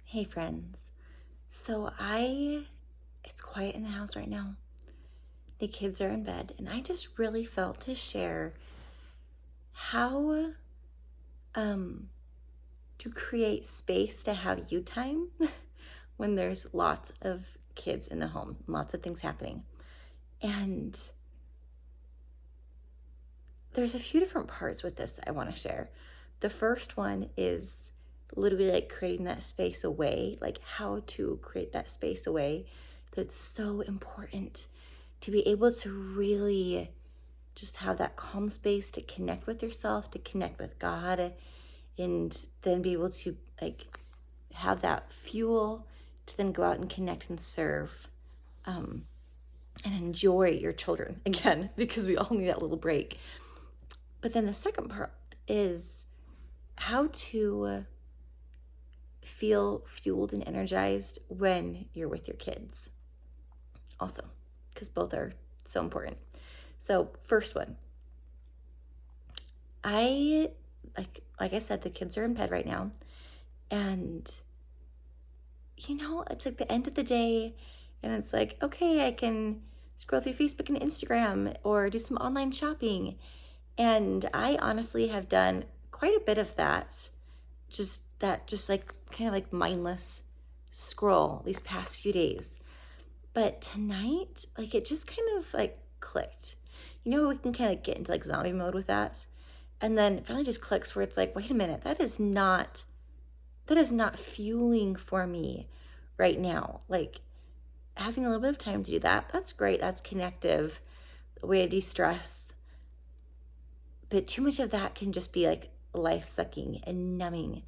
Hey friends. It's quiet in the house right now. The kids are in bed, and I just really felt to share how to create space to have you time when there's lots of kids in the home, lots of things happening. And there's a few different parts with this I want to share. The first one is literally like creating that space away, like how to create that space away. That's so important to be able to really just have that calm space to connect with yourself, to connect with God, and then be able to like have that fuel to then go out and connect and serve and enjoy your children again, because we all need that little break. But then the second part is how to feel fueled and energized when you're with your kids also, because both are so important. So first one, I like I said, the kids are in bed right now, and it's like the end of the day, and it's like, okay, I can scroll through Facebook and Instagram or do some online shopping. And I honestly have done quite a bit of that, just like kind of like mindless scroll these past few days. But tonight, like it just kind of like clicked. We can kind of get into like zombie mode with that. And then it finally just clicks where it's like, wait a minute, that is not fueling for me right now. Like having a little bit of time to do that, that's great. That's connective, a way to de-stress. But too much of that can just be like life-sucking and numbing.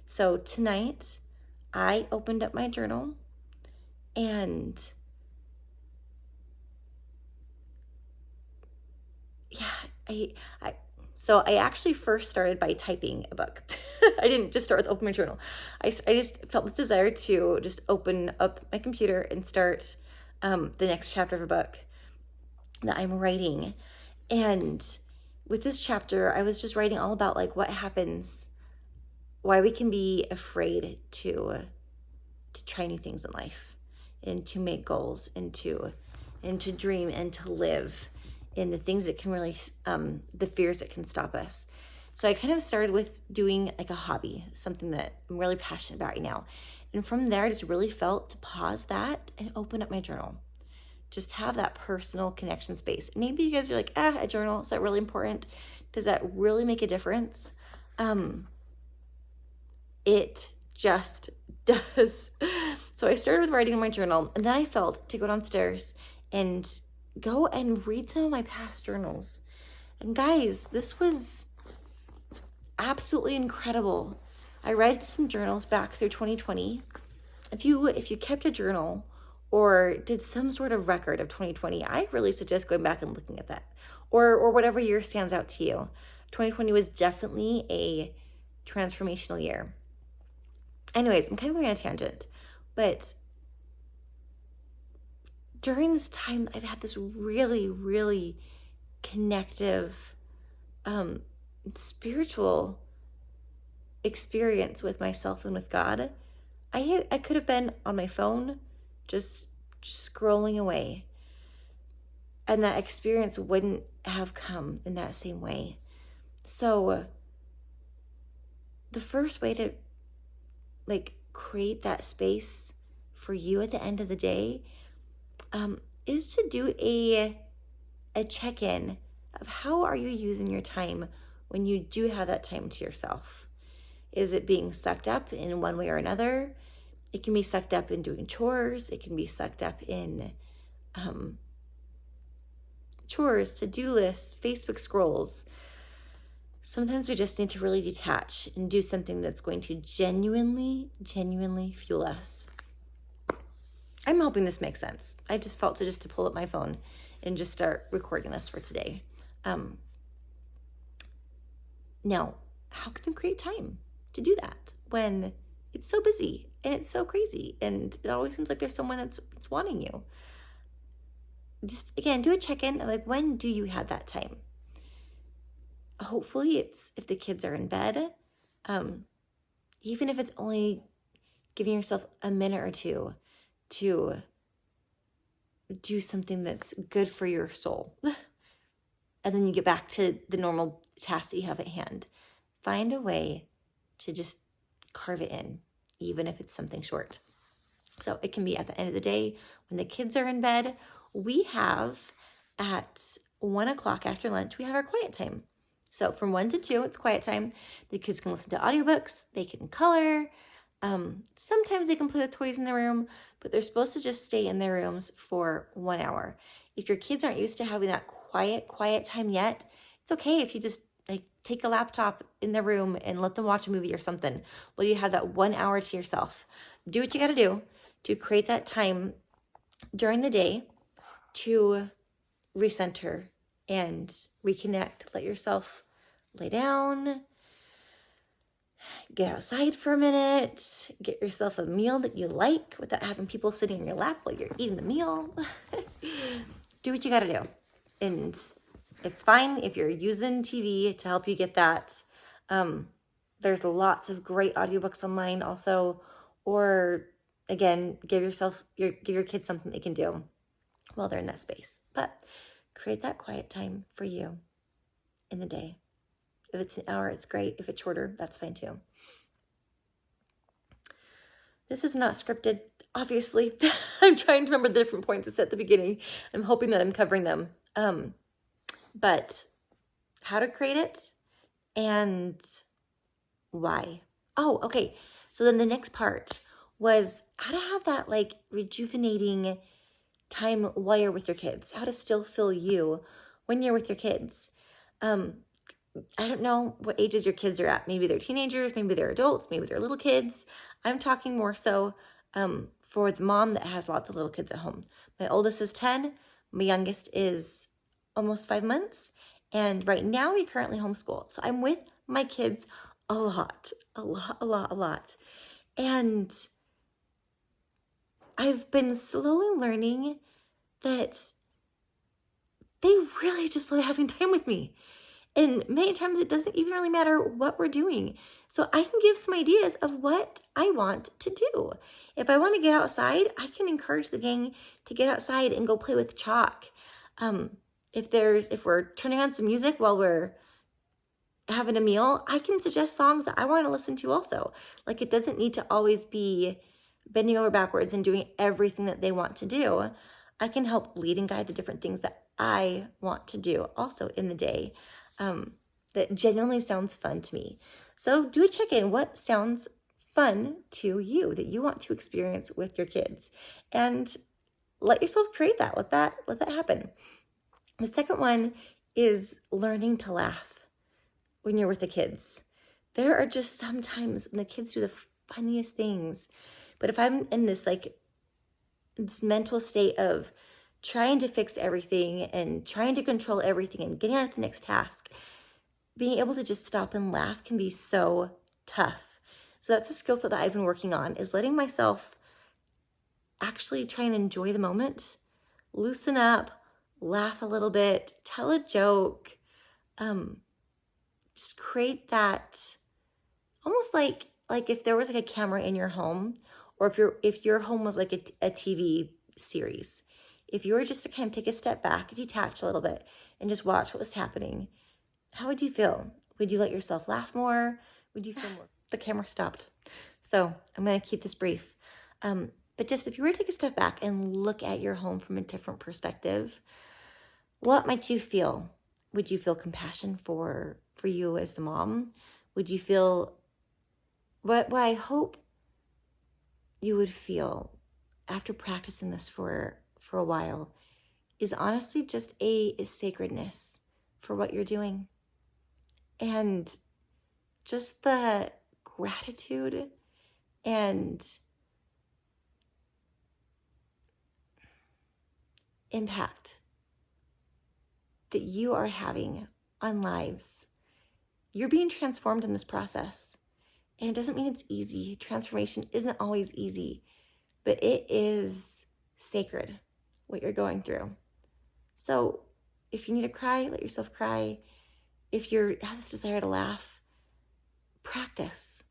So tonight, I opened up my journal and I actually first started by typing a book. I didn't just start with open my journal. I just felt this desire to just open up my computer and start the next chapter of a book that I'm writing. And with this chapter, I was just writing all about like what happens, why we can be afraid to try new things in life, and to make goals, and to dream, and to live in the things that can really the fears that can stop us. So I kind of started with doing like a hobby, something that I'm really passionate about right now. And from there, I just really felt to pause that and open up my journal. Just have that personal connection space. Maybe you guys are like, a journal, is that really important? Does that really make a difference? It just does. So I started with writing in my journal, and then I felt to go downstairs and go and read some of my past journals. And guys, this was absolutely incredible. I read some journals back through 2020. If you kept a journal or did some sort of record of 2020, I really suggest going back and looking at that. Or whatever year stands out to you. 2020 was definitely a transformational year. Anyways, I'm kind of going on a tangent, but during this time, I've had this really, really connective, spiritual experience with myself and with God. I could have been on my phone, just scrolling away, and that experience wouldn't have come in that same way. So the first way to like create that space for you at the end of the day is to do a check-in of how are you using your time when you do have that time to yourself. Is it being sucked up in one way or another? It can be sucked up in doing chores. It can be sucked up in chores, to-do lists, Facebook scrolls. Sometimes we just need to really detach and do something that's going to genuinely fuel us. I'm hoping this makes sense. I just felt to pull up my phone and just start recording this for today. Now, how can you create time to do that when it's so busy and it's so crazy and it always seems like there's someone that's wanting you? Just, again, do a check-in of like, when do you have that time? Hopefully it's if the kids are in bed, even if it's only giving yourself a minute or two to do something that's good for your soul. And then you get back to the normal task that you have at hand. Find a way to just carve it in, even if it's something short. So it can be at the end of the day when the kids are in bed. We have at 1 o'clock after lunch, we have our quiet time. So from 1 to 2, it's quiet time. The kids can listen to audiobooks, they can color. Sometimes they can play with toys in the room, but they're supposed to just stay in their rooms for 1 hour. If your kids aren't used to having that quiet time yet, it's okay if you just like take a laptop in the room and let them watch a movie or something while you have that 1 hour to yourself. Do what you got to do to create that time during the day to recenter and reconnect. Let yourself lay down, get outside for a minute, get yourself a meal that you like without having people sitting in your lap while you're eating the meal. Do what you gotta do. And it's fine if you're using TV to help you get that. There's lots of great audiobooks online also, or again, give your kids something they can do while they're in that space. But create that quiet time for you in the day. If it's an hour, it's great. If it's shorter, that's fine too. This is not scripted, obviously. I'm trying to remember the different points I said at the beginning. I'm hoping that I'm covering them. But how to create it and why. Oh, okay. So then the next part was how to have that like rejuvenating time while you're with your kids, how to still feel you when you're with your kids. I don't know what ages your kids are at. Maybe they're teenagers, maybe they're adults, maybe they're little kids. I'm talking more so for the mom that has lots of little kids at home. My oldest is 10. My youngest is almost 5 months. And right now we currently homeschool. So I'm with my kids a lot. And I've been slowly learning that they really just love having time with me. And many times it doesn't even really matter what we're doing. So I can give some ideas of what I want to do. If I want to get outside, I can encourage the gang to get outside and go play with chalk. If we're turning on some music while we're having a meal, I can suggest songs that I want to listen to also. Like it doesn't need to always be bending over backwards and doing everything that they want to do. I can help lead and guide the different things that I want to do also in the day. That genuinely sounds fun to me. So do a check-in. What sounds fun to you that you want to experience with your kids? And let yourself create that. Let that happen. The second one is learning to laugh when you're with the kids. There are just some times when the kids do the funniest things. But if I'm in this mental state of trying to fix everything and trying to control everything and getting on to the next task, being able to just stop and laugh can be so tough. So that's the skill set that I've been working on, is letting myself actually try and enjoy the moment, loosen up, laugh a little bit, tell a joke, just create that almost like if there was like a camera in your home, or if your home was like a TV series. If you were just to kind of take a step back, detach a little bit, and just watch what was happening, how would you feel? Would you let yourself laugh more? Would you feel more? The camera stopped. So I'm going to keep this brief. But just if you were to take a step back and look at your home from a different perspective, what might you feel? Would you feel compassion for you as the mom? Would you feel what I hope you would feel after practicing this for a while is honestly just a sacredness for what you're doing. And just the gratitude and impact that you are having on lives. You're being transformed in this process. And it doesn't mean it's easy. Transformation isn't always easy, but it is sacred, what you're going through. So if you need to cry, let yourself cry. If you have this desire to laugh, practice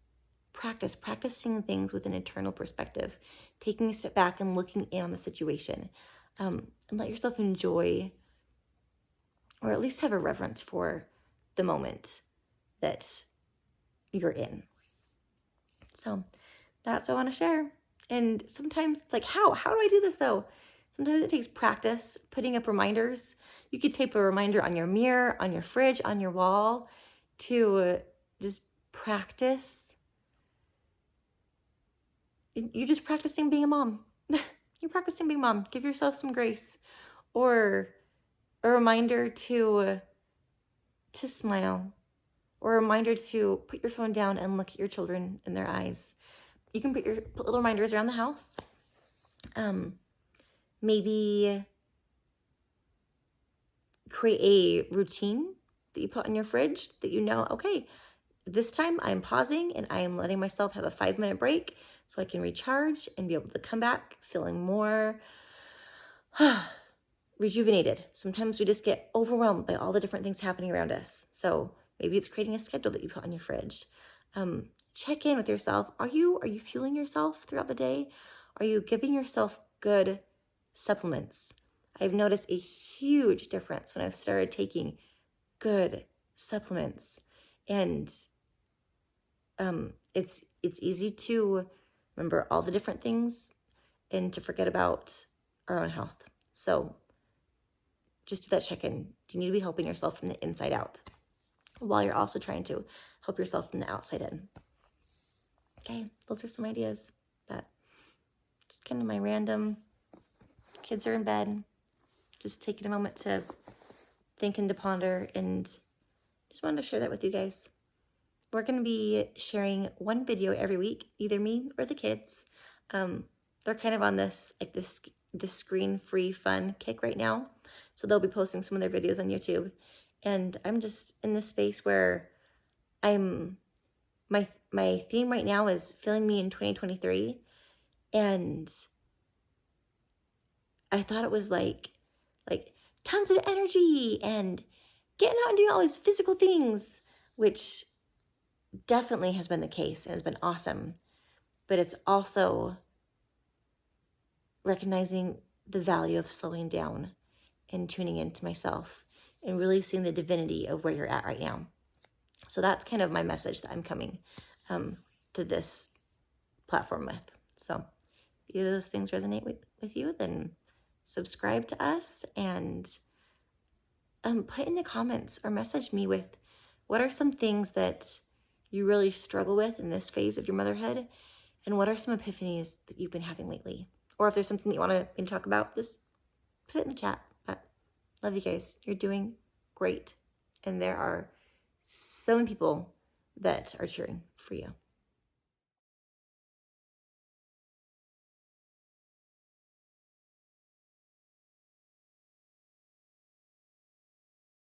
practicing things with an eternal perspective, taking a step back and looking in on the situation, and let yourself enjoy, or at least have a reverence for the moment that you're in. So that's what I want to share. And sometimes it's like, how do I do this though? Sometimes it takes practice, putting up reminders. You could tape a reminder on your mirror, on your fridge, on your wall, to just practice. You're just practicing being a mom. You're practicing being a mom. Give yourself some grace. Or a reminder to smile. Or a reminder to put your phone down and look at your children in their eyes. You can put little reminders around the house. Maybe create a routine that you put on your fridge that you know, okay, this time I'm pausing and I am letting myself have a 5-minute break so I can recharge and be able to come back feeling more rejuvenated. Sometimes we just get overwhelmed by all the different things happening around us. So maybe it's creating a schedule that you put on your fridge. Check in with yourself. Are you fueling yourself throughout the day? Are you giving yourself good supplements? I've noticed a huge difference when I've started taking good supplements. And it's easy to remember all the different things and to forget about our own health. So just do that check-in. Do you need to be helping yourself from the inside out while you're also trying to help yourself from the outside in? Okay, those are some ideas, but just kind of my random, kids are in bed, just taking a moment to think and to ponder, and just wanted to share that with you guys. We're going to be sharing one video every week, either me or the kids. They're kind of on this screen-free fun kick right now, so they'll be posting some of their videos on YouTube. And I'm just in this space where my theme right now is feeling me in 2023, and I thought it was like tons of energy and getting out and doing all these physical things, which definitely has been the case and has been awesome. But it's also recognizing the value of slowing down and tuning into myself and really seeing the divinity of where you're at right now. So that's kind of my message that I'm coming to this platform with. So if either of those things resonate with you, then subscribe to us and put in the comments or message me with what are some things that you really struggle with in this phase of your motherhood, and what are some epiphanies that you've been having lately. Or if there's something that you want me to talk about, just put it in the chat. But love you guys. You're doing great. And there are so many people that are cheering for you.